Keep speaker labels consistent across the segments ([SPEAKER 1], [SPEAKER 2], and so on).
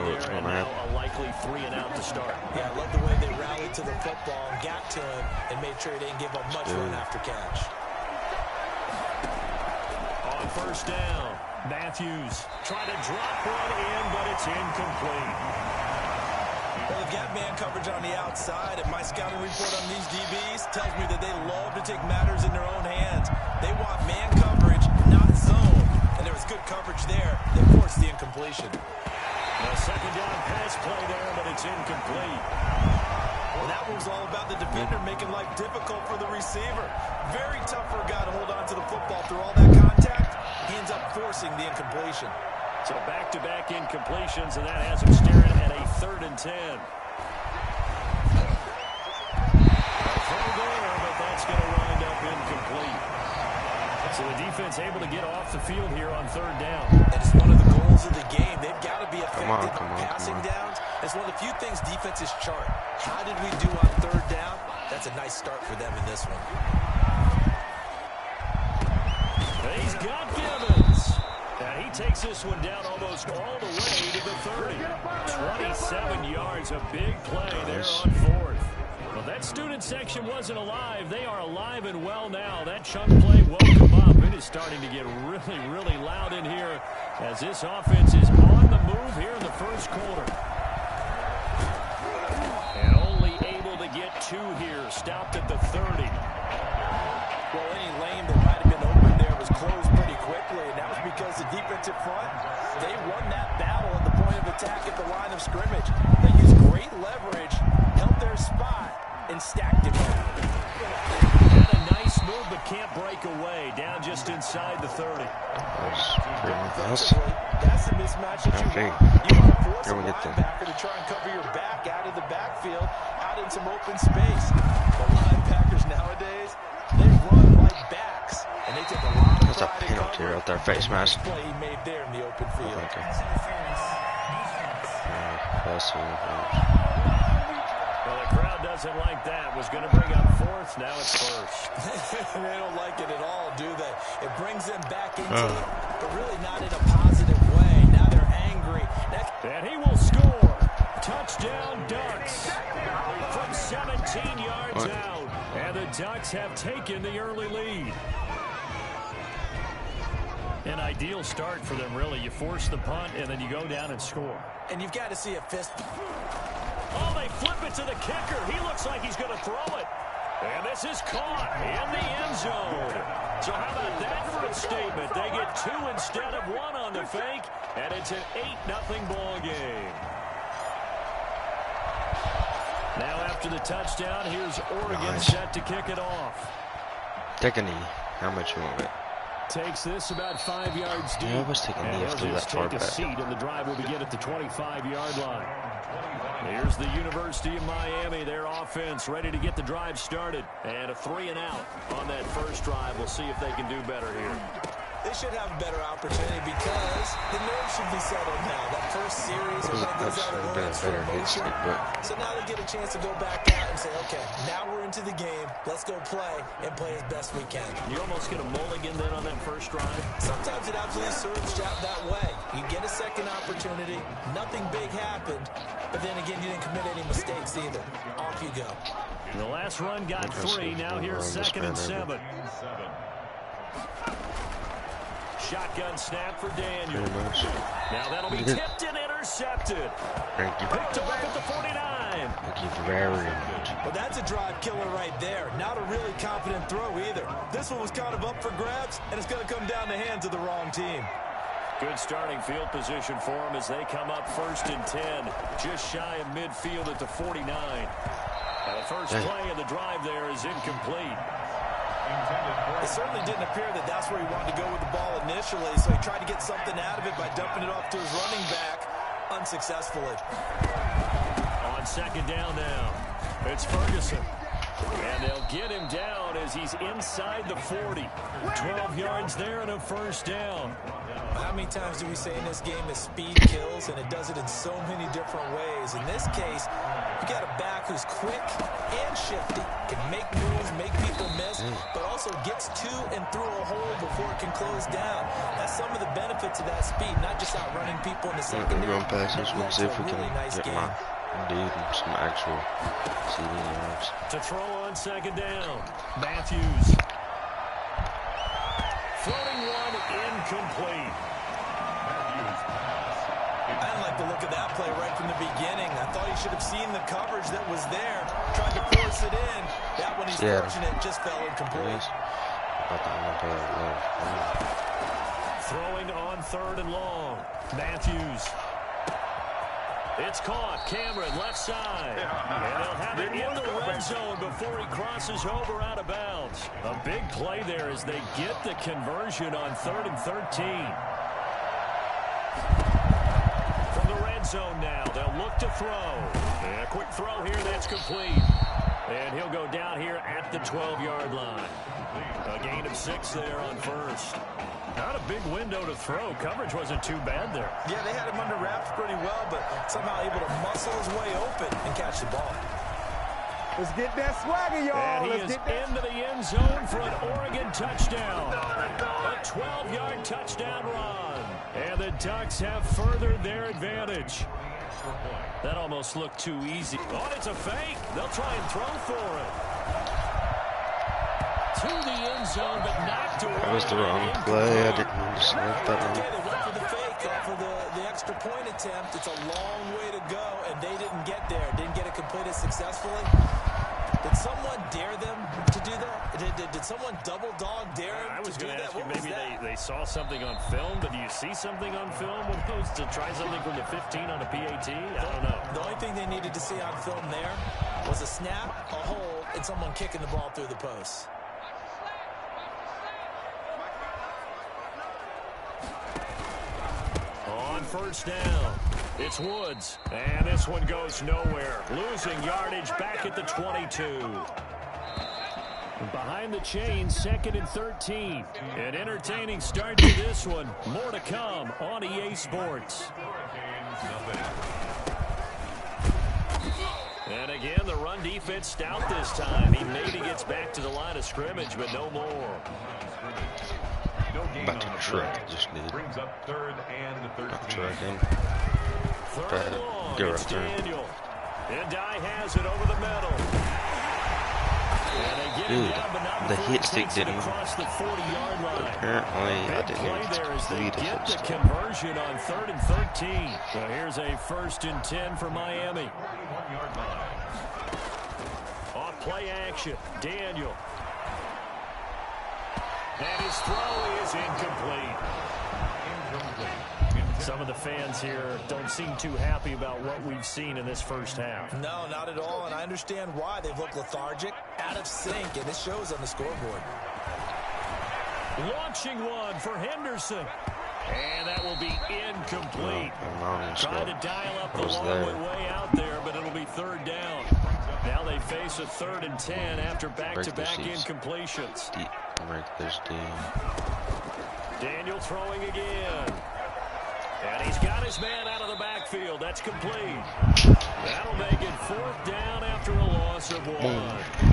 [SPEAKER 1] there, and now a likely 3 and out to start.
[SPEAKER 2] Yeah, I love the way they rallied to the football and got to him and made sure he didn't give up much run after catch.
[SPEAKER 1] On first down, Matthews trying to drop one in, but it's incomplete.
[SPEAKER 2] Well, they've got man coverage on the outside, and my scouting report on these DBs tells me that they love to take matters in their own hands. They want man coverage, not zone. And there was good coverage there that forced the incompletion.
[SPEAKER 1] A second down pass play there, but it's incomplete.
[SPEAKER 2] Well, that was all about the defender making life difficult for the receiver. Very tough for a guy to hold on to the football through all that contact. He ends up forcing the incompletion.
[SPEAKER 1] So back-to-back incompletions, and that has him staring at a 3rd and 10. A throw there, but that's going to wind up incomplete. So the defense able to get off the field here on 3rd down.
[SPEAKER 2] And it's one of the goals of the game. They've got to be effective on passing downs. It's one of the few things defenses chart. How did we do on 3rd down? That's a nice start for them in this one.
[SPEAKER 1] He's got Gibbons. And he takes this one down almost all the way to the 30. 27 yards, a big play there on 4th. Well, that student section wasn't alive. They are alive and well now. That chunk play woke them up. It is starting to get really, really loud in here as this offense is on the move here in the first quarter. And only able to get 2 here. Stopped at the 30.
[SPEAKER 2] Well, any lane that might have been open there was closed pretty quickly, and that was because the defensive front, they won that battle at the point of attack at the line of scrimmage. They used great leverage, held their spot, and stacked it up.
[SPEAKER 1] Had a nice move, but can't break away. Down just inside the 30.
[SPEAKER 2] That's the mismatch that you want. You want to force a linebacker to try and cover your back out of the backfield, out in some open space. The linebackers nowadays, they run like backs, and they take a lot of
[SPEAKER 3] That's a penalty right there, face mask.
[SPEAKER 2] Play he made there in the open field.
[SPEAKER 3] Okay.
[SPEAKER 1] Well, the crowd doesn't like that. Was going to bring up 4th. Now it's 1st.
[SPEAKER 2] They don't like it at all, do they? It brings them back into it, but really not in a positive way. Now they're angry.
[SPEAKER 1] And he will score. Touchdown, Ducks. From 17 yards out. And the Ducks have taken the early lead. An ideal start for them, really. You force the punt, and then you go down and score.
[SPEAKER 2] And you've got to see a fist.
[SPEAKER 1] Oh, they flip it to the kicker. He looks like he's going to throw it. And this is caught in the end zone. So how about that for a statement? They get 2 instead of 1 on the fake, and it's an 8-0 ball game. Now after the touchdown, here's Oregon set to kick it off.
[SPEAKER 3] Take a knee. How much you want it?
[SPEAKER 1] Takes this about 5 yards deep.
[SPEAKER 3] Yeah, I was taking knee after that far back.
[SPEAKER 1] Seat, and the drive will begin at the 25-yard line. Here's the University of Miami, their offense ready to get the drive started. And a 3 and out on that first drive. We'll see if they can do better here.
[SPEAKER 2] They should have a better opportunity because the nerves should be settled now. That first series is like goes out of better motion. So now they get a chance to go back out and say, okay, now we're into the game. Let's go play and play as best we can.
[SPEAKER 1] You almost get a mulligan then on that first drive.
[SPEAKER 2] Sometimes it absolutely serves that way. You get a second opportunity. Nothing big happened. But then again, you didn't commit any mistakes either. Off you go.
[SPEAKER 1] The last run got 3. Now here's 2nd and 7. Shotgun snap for Daniel. Now that'll be tipped and intercepted.
[SPEAKER 3] Thank you.
[SPEAKER 1] Picked him up at the 49.
[SPEAKER 3] Thank you very much.
[SPEAKER 2] Well, that's a drive killer right there. Not a really confident throw either. This one was kind of up for grabs, and it's going to come down the hands of the wrong team.
[SPEAKER 1] Good starting field position for them as they come up 1st and 10. Just shy of midfield at the 49. Now the first play of the drive there is incomplete.
[SPEAKER 2] It certainly didn't appear that that's where he wanted to go with the ball initially, so he tried to get something out of it by dumping it off to his running back unsuccessfully.
[SPEAKER 1] On 2nd down now, it's Ferguson. And they'll get him down as he's inside the 40. 12 yards there and a first down.
[SPEAKER 2] How many times do we say in this game that speed kills, and it does it in so many different ways? In this case, you got a back who's quick and shifty, can make moves, make people miss, but also gets to and through a hole before it can close down. That's some of the benefits of that speed, not just outrunning people in the secondary.
[SPEAKER 3] Run passes. We'll see if we can
[SPEAKER 2] nice
[SPEAKER 3] get
[SPEAKER 2] game.
[SPEAKER 3] Indeed, some actual CD yards.
[SPEAKER 1] To throw on second down, Matthews. Floating one, incomplete.
[SPEAKER 2] I didn't like the look of that play right from the beginning. I thought he should have seen the coverage that was there, tried to force it in. That one, he's fortunate, just fell incomplete.
[SPEAKER 1] Throwing on third and long, Matthews. It's caught. Cameron, left side. And he'll have it in the red zone before he crosses over out of bounds. A big play there as they get the conversion on 3rd and 13. From the red zone now, they'll look to throw. And a quick throw here, that's complete. And he'll go down here at the 12-yard line. A gain of 6 there on first. Not a big window to throw. Coverage wasn't too bad there.
[SPEAKER 2] Yeah, they had him under wraps pretty well, but somehow able to muscle his way open and catch the ball.
[SPEAKER 4] Let's get that swagger, y'all.
[SPEAKER 1] And he is into the end zone for an Oregon touchdown. A 12-yard touchdown run. And the Ducks have furthered their advantage. That almost looked too easy. Oh, it's a fake. They'll try and throw for it. To the end zone, but knocked away.
[SPEAKER 3] That was the wrong play. I didn't mean to select that one.
[SPEAKER 2] Okay, they went for the fake for the extra point attempt. It's a long way to go, and they didn't get there. Didn't get it completed successfully. Did someone dare them to do that? Did someone double dog dare them
[SPEAKER 1] I was
[SPEAKER 2] to do
[SPEAKER 1] going to
[SPEAKER 2] that?
[SPEAKER 1] ask you,
[SPEAKER 2] What was
[SPEAKER 1] maybe
[SPEAKER 2] that?
[SPEAKER 1] they saw something on film, but do you see something on film when opposed to try something from the 15 on a PAT? I don't know.
[SPEAKER 2] The only thing they needed to see on film there was a snap, a hold, and someone kicking the ball through the post.
[SPEAKER 1] On first down, it's Woods. And this one goes nowhere. Losing yardage back at the 22. Behind the chains, 2nd and 13. An entertaining start to this one. More to come on EA Sports. And again, the run defense stout this time. He maybe gets back to the line of scrimmage, but no more.
[SPEAKER 3] Back to the truck. Just need
[SPEAKER 5] brings up 3rd and 13.
[SPEAKER 3] tracking.
[SPEAKER 1] Third and long,
[SPEAKER 3] Go
[SPEAKER 1] it's
[SPEAKER 3] right there.
[SPEAKER 1] Daniel. And Dye has it over the middle. And they get
[SPEAKER 3] Dude,
[SPEAKER 1] it down, but not
[SPEAKER 3] the
[SPEAKER 1] before
[SPEAKER 3] hit
[SPEAKER 1] he
[SPEAKER 3] stick
[SPEAKER 1] takes it
[SPEAKER 3] didn't-
[SPEAKER 1] across the 40-yard line.
[SPEAKER 3] Apparently, I
[SPEAKER 1] Big
[SPEAKER 3] didn't
[SPEAKER 1] play
[SPEAKER 3] even
[SPEAKER 1] there as they
[SPEAKER 3] lead a
[SPEAKER 1] get the
[SPEAKER 3] hit stick.
[SPEAKER 1] conversion on 3rd and 13. So here's a 1st and 10 for Miami. Off play action, Daniel. And his throw is incomplete. Some of the fans here don't seem too happy about what we've seen in this first half.
[SPEAKER 2] No, not at all, and I understand why. They've looked lethargic, out of sync, and it shows on the scoreboard.
[SPEAKER 1] Launching one for Henderson. And that will be incomplete. Trying to dial up the long way out there, but it'll be 3rd down. Now they face a 3rd and 10 after back-to-back incompletions. Daniel throwing again. And he's got his man out of the backfield. That's complete. That'll make it 4th down after a loss of 1.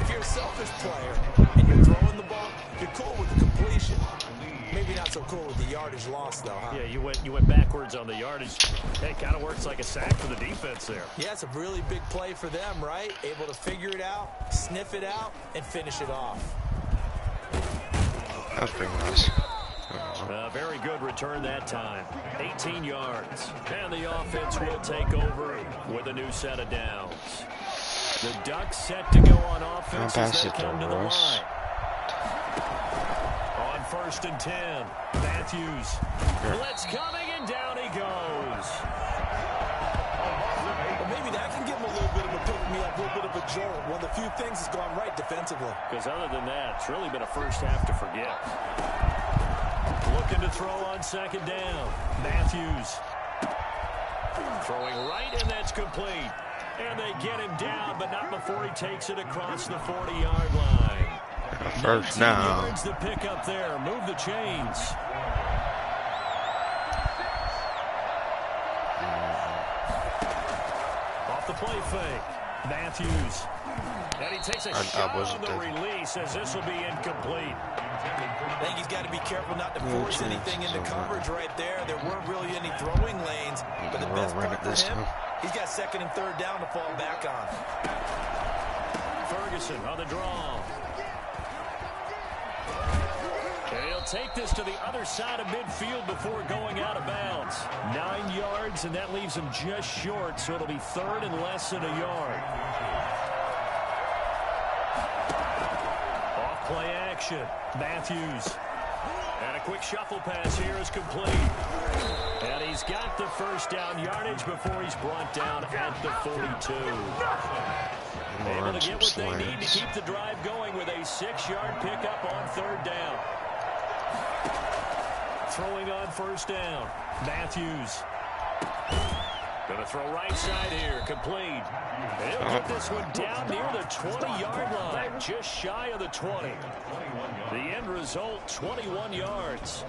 [SPEAKER 2] If you're a selfish player and you're throwing the ball, you're cool with the completion. Maybe not so cool with the yardage loss, though, huh?
[SPEAKER 1] Yeah, you went backwards on the yardage. Hey, kind of works like a sack for the defense there.
[SPEAKER 2] Yeah, it's a really big play for them, right? Able to figure it out, sniff it out, and finish it off.
[SPEAKER 3] That was pretty nice.
[SPEAKER 1] Very good return that time. 18 yards. And the offense will take over with a new set of downs. The Ducks set to go on offense as they come to the line. On 1st and 10, Matthews. Blitz coming, and down he goes.
[SPEAKER 2] Well, maybe that can give him a little bit of a pick-me-up, a little bit of a jolt. One of the few things that's gone right defensively.
[SPEAKER 1] Because other than that, it's really been a first half to forget. Looking to throw on 2nd down. Matthews. Throwing right, and that's complete. And they get him down, but not before he takes it across the 40-yard line.
[SPEAKER 3] First down.
[SPEAKER 1] Yards to pick up there. Move the chains. play fake. Matthews. And he takes a shot on the release as this will be incomplete.
[SPEAKER 2] I think he's got to be careful not to force anything into coverage right there. There weren't really any throwing lanes. But the best part for him, he's got second and third down to fall back on.
[SPEAKER 1] Ferguson on the draw. And he'll take this to the other side of midfield before going out of bounds. 9 yards, and that leaves him just short, so it'll be third and less than a yard. Off play action. Matthews. And a quick shuffle pass here is complete. And he's got the first down yardage before he's brought down at the 42. Able to get what they need to keep the drive going with a 6-yard pickup on third down. Throwing on first down. Matthews. Going to throw right side here. Complete. He'll get this one down near the 20-yard line. Just shy of the 20. The end result, 21 yards.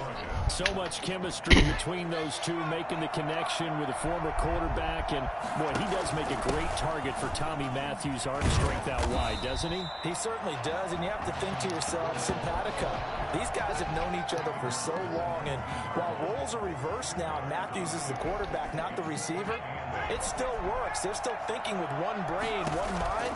[SPEAKER 1] So much chemistry between those two, making the connection with a former quarterback. And, boy, he does make a great target for Tommy Matthews' arm strength out wide, doesn't he?
[SPEAKER 2] He certainly does, and you have to think to yourself, simpatico. These guys have known each other for so long, and while roles are reversed now and Matthews is the quarterback, not the receiver, it still works. They're still thinking with one brain, one mind.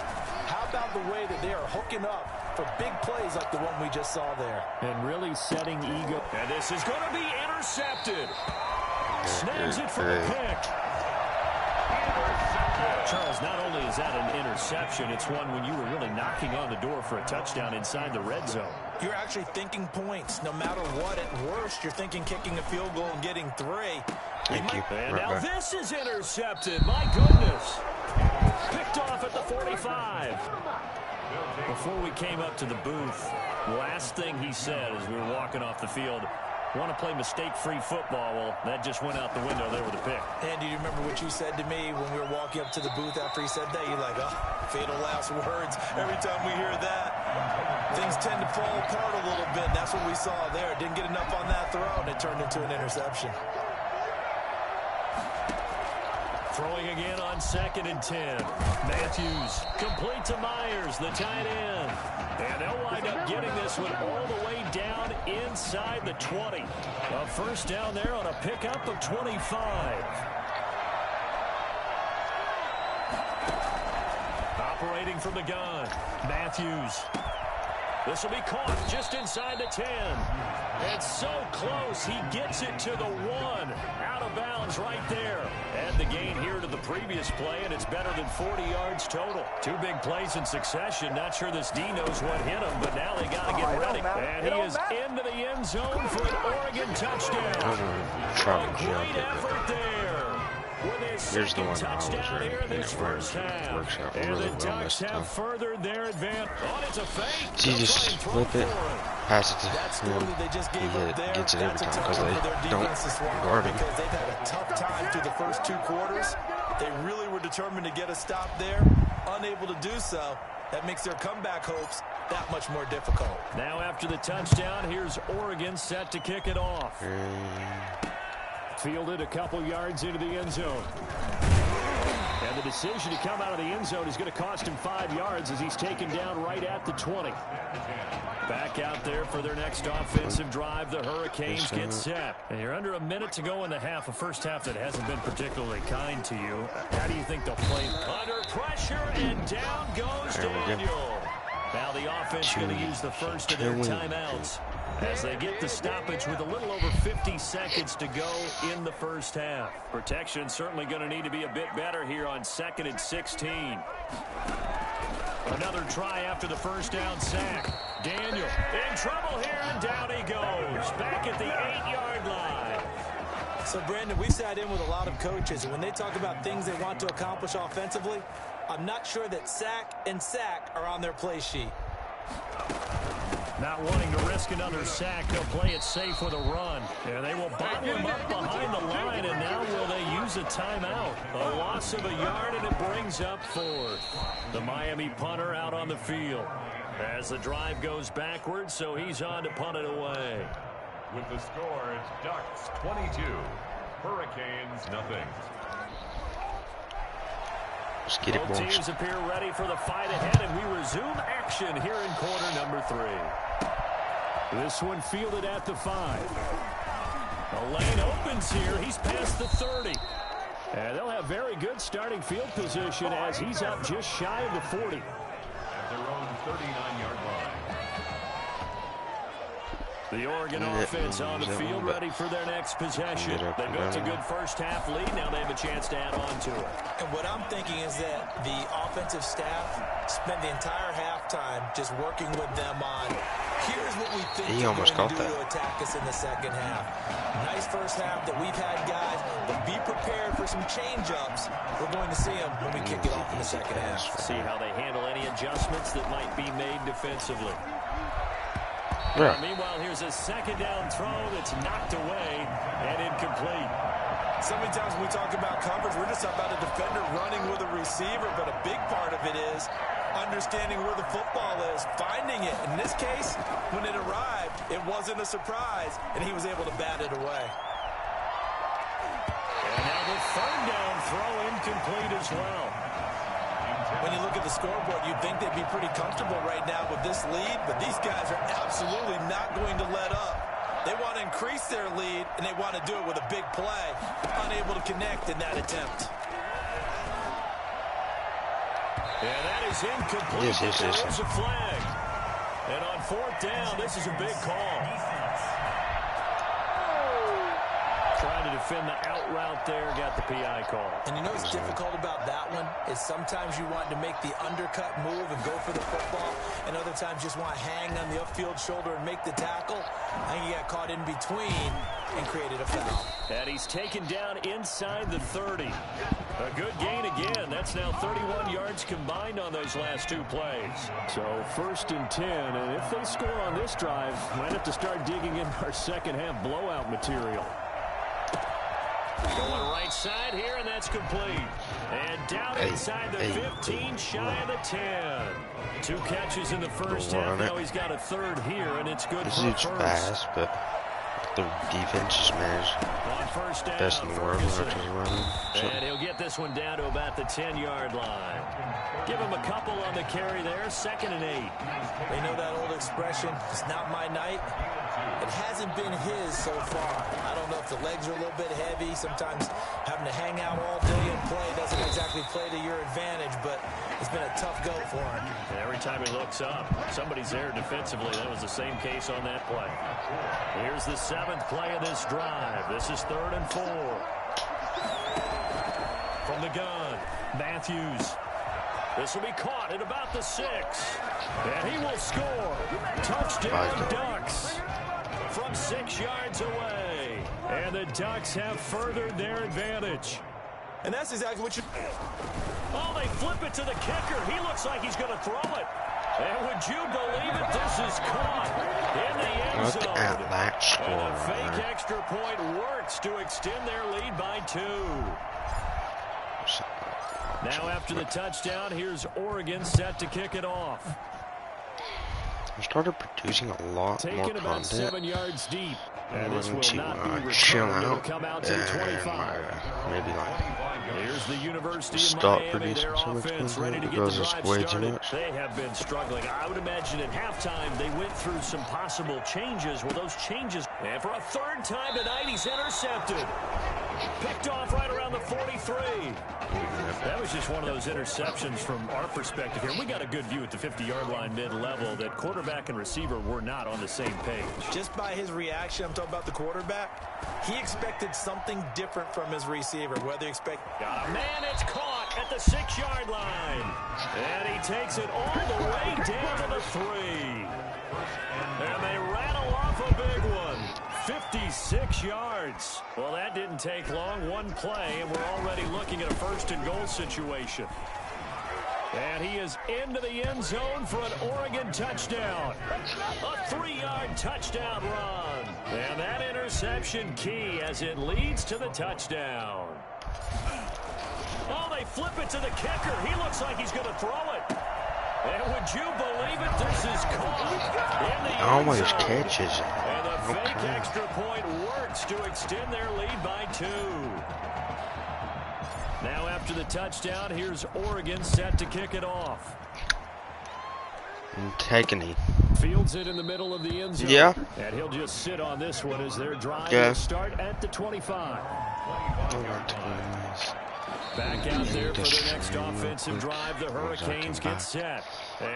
[SPEAKER 2] How about the way that they are hooking up for big plays like the one we just saw there?
[SPEAKER 1] And really setting ego. And this is going to be intercepted. Snags it for a pick. Charles, not only is that an interception, it's one when you were really knocking on the door for a touchdown inside the red zone.
[SPEAKER 2] You're actually thinking points. No matter what, at worst, you're thinking kicking a field goal and getting 3.
[SPEAKER 3] Thank you.
[SPEAKER 1] And now this is intercepted. My goodness. Picked off at the 45. Before we came up to the booth, last thing he said as we were walking off the field, want to play mistake-free football. Well, that just went out the window there with a pick.
[SPEAKER 2] And do you remember what you said to me when we were walking up to the booth after he said that? You're like, oh, fatal last words. Every time we hear that, things tend to fall apart a little bit. That's what we saw there. Didn't get enough on that throw, and it turned into an interception.
[SPEAKER 1] Throwing again on 2nd and 10. Matthews complete to Myers, the tight end. And they'll wind up getting this one all the way down inside the 20. A first down there on a pickup of 25. Operating from the gun, Matthews. This will be caught just inside the 10. It's so close, he gets it to the 1. Out of bounds right there. And the gain here to the previous play, and it's better than 40 yards total. 2 big plays in succession. Not sure this D knows what hit him, but now they got to get ready. And he is into the end zone for an Oregon touchdown. A great effort there.
[SPEAKER 3] Here's the one I was right, and it works out
[SPEAKER 1] And
[SPEAKER 3] really
[SPEAKER 1] the
[SPEAKER 3] well
[SPEAKER 1] Ducks
[SPEAKER 3] this time.
[SPEAKER 1] have furthered their advantage. Oh, it's a fake.
[SPEAKER 3] So you just flip it, pass it to him, he gets it every time because they don't guard him.
[SPEAKER 2] Because they've had a tough time through the first 2 quarters. They really were determined to get a stop there. Unable to do so. That makes their comeback hopes that much more difficult.
[SPEAKER 1] Now after the touchdown, here's Oregon set to kick it off. Fielded a couple yards into the end zone. And the decision to come out of the end zone is going to cost him 5 yards as he's taken down right at the 20. Back out there for their next offensive drive. The Hurricanes get set. And you're under a minute to go in the half. A first half that hasn't been particularly kind to you. How do you think they'll play? Under pressure, and down goes Daniel. Now the offense going to use the first of their timeouts as they get the stoppage with a little over 50 seconds to go in the first half. Protection certainly going to need to be a bit better here on 2nd and 16. Another try after the first down sack. Daniel in trouble here, and down he goes. Back at the 8-yard line.
[SPEAKER 2] So, Brandon, we sat in with a lot of coaches, and when they talk about things they want to accomplish offensively, I'm not sure that sack and sack are on their play sheet.
[SPEAKER 1] Not wanting to risk another sack, they'll play it safe with a run. And they will bottle him up behind the line, and now will they use a timeout? A loss of a yard, and it brings up 4th. The Miami punter out on the field as the drive goes backwards, so he's on to punt it away.
[SPEAKER 5] With the score, it's Ducks 22, Hurricanes nothing.
[SPEAKER 3] Let's get it,
[SPEAKER 1] Both
[SPEAKER 3] boys.
[SPEAKER 1] teams appear ready for the fight ahead, and we resume action here in quarter number 3. This one fielded at the 5. The lane opens here. He's past the 30. And they'll have very good starting field position as he's up just shy of the 40.
[SPEAKER 5] At their own 39-yard line.
[SPEAKER 1] The Oregon offense on the field, ready for their next possession. They built a good first half lead. Now they have a chance to add on to it.
[SPEAKER 2] And what I'm thinking is that the offensive staff spent the entire halftime just working with them on, here's what we think
[SPEAKER 3] He almost
[SPEAKER 2] going
[SPEAKER 3] got
[SPEAKER 2] to do
[SPEAKER 3] that.
[SPEAKER 2] to attack us in the second half. Nice first half that we've had, guys, but be prepared for some change-ups. We're going to see them when we kick it off in the second half.
[SPEAKER 1] See how they handle any adjustments that might be made defensively.
[SPEAKER 3] Yeah.
[SPEAKER 1] Meanwhile, here's a second down throw that's knocked away and incomplete.
[SPEAKER 2] So many times when we talk about coverage, we're just about a defender running with a receiver, but a big part of it is understanding where the football is, finding it. In this case, when it arrived, it wasn't a surprise, and he was able to bat it away.
[SPEAKER 1] And now the third down throw incomplete as well.
[SPEAKER 2] When you look at the scoreboard, you'd think they'd be pretty comfortable right now with this lead, but these guys are absolutely not going to let up. They want to increase their lead, and they want to do it with a big play. Unable to connect in that attempt.
[SPEAKER 1] And that is incomplete. There is a flag. And on fourth down, this is a big call. Trying to defend the out route there, got the PI call.
[SPEAKER 2] And you know what's difficult about that one is sometimes you want to make the undercut move and go for the football, and other times just want to hang on the upfield shoulder and make the tackle. I think he got caught in between and created a foul.
[SPEAKER 1] And he's taken down inside the 30. A good gain again. That's now 31 yards combined on those last two plays. So 1st and 10, and if they score on this drive, might have to start digging in our second half blowout material. Going right side here, and that's complete. And down inside the 15, shy of the 10. 2 catches in the first half. Now he's got a third here, and it's good for first.
[SPEAKER 3] Fast, but the defense is managed.
[SPEAKER 1] On first down,
[SPEAKER 3] Best in the world.
[SPEAKER 1] and he'll get this one down to about the 10-yard line. Give him a couple on the carry there. 2nd and 8.
[SPEAKER 2] They know that old expression, it's not my night. It hasn't been his so far. I don't know if the legs are a little bit heavy. Sometimes having to hang out all day and play doesn't exactly play to your advantage, but it's been a tough go for him.
[SPEAKER 1] Every time he looks up, somebody's there defensively. That was the same case on that play. Here's the 7th play of this drive. This is 3rd and 4. From the gun, Matthews. This will be caught at about the 6. And he will score. Touchdown, Ducks. From 6 yards away. And the Ducks have furthered their advantage.
[SPEAKER 2] And that's exactly what you...
[SPEAKER 1] Oh, they flip it to the kicker. He looks like he's going to throw it. And would you believe it? This is caught in the end zone.
[SPEAKER 3] Look at that score.
[SPEAKER 1] And a fake extra point works to extend their lead by 2. Now after the touchdown, here's Oregon set to kick it off.
[SPEAKER 3] I started producing a lot more
[SPEAKER 1] Taken about
[SPEAKER 3] content.
[SPEAKER 1] 7 yards deep. And this will not be
[SPEAKER 3] chill
[SPEAKER 1] returned. It'll
[SPEAKER 3] out
[SPEAKER 1] come out to the 25.
[SPEAKER 3] maybe like
[SPEAKER 1] Here's the University
[SPEAKER 3] stop
[SPEAKER 1] of Miami, their
[SPEAKER 3] producing so much
[SPEAKER 1] offense ready to
[SPEAKER 3] content
[SPEAKER 1] get the
[SPEAKER 3] because
[SPEAKER 1] drive
[SPEAKER 3] it's way too
[SPEAKER 1] started.
[SPEAKER 3] much.
[SPEAKER 1] They have been struggling. I would imagine at halftime they went through some possible changes. Well, those changes, and for a 3rd time tonight, he's intercepted. Picked off right around the 43. That was just one of those interceptions from our perspective here. We got a good view at the 50-yard line mid-level that quarterback and receiver were not on the same page.
[SPEAKER 2] Just by his reaction, I'm talking about the quarterback, he expected something different from his receiver. Whether he
[SPEAKER 1] Got a man, it's caught at the 6-yard line. And he takes it all the way down to the 3. And they rattle off a big one. 56 yards. Well, that didn't take long. One play, and we're already looking at a 1st and goal situation. And he is into the end zone for an Oregon touchdown. A 3-yard touchdown run. And that interception key as it leads to the touchdown. Oh, they flip it to the kicker. He looks like he's going to throw it. And would you believe it? This is caught in the end
[SPEAKER 3] always
[SPEAKER 1] zone.
[SPEAKER 3] catches it.
[SPEAKER 1] And the fake extra point works to extend their lead by 2. Now after the touchdown, here's Oregon set to kick it off.
[SPEAKER 3] Antigone.
[SPEAKER 1] Fields it in the middle of the end zone.
[SPEAKER 3] Yeah.
[SPEAKER 1] And he'll just sit on this one as their drive
[SPEAKER 3] Yeah.
[SPEAKER 1] will start at the 25. Back out there for their next offensive drive. The Hurricanes get set.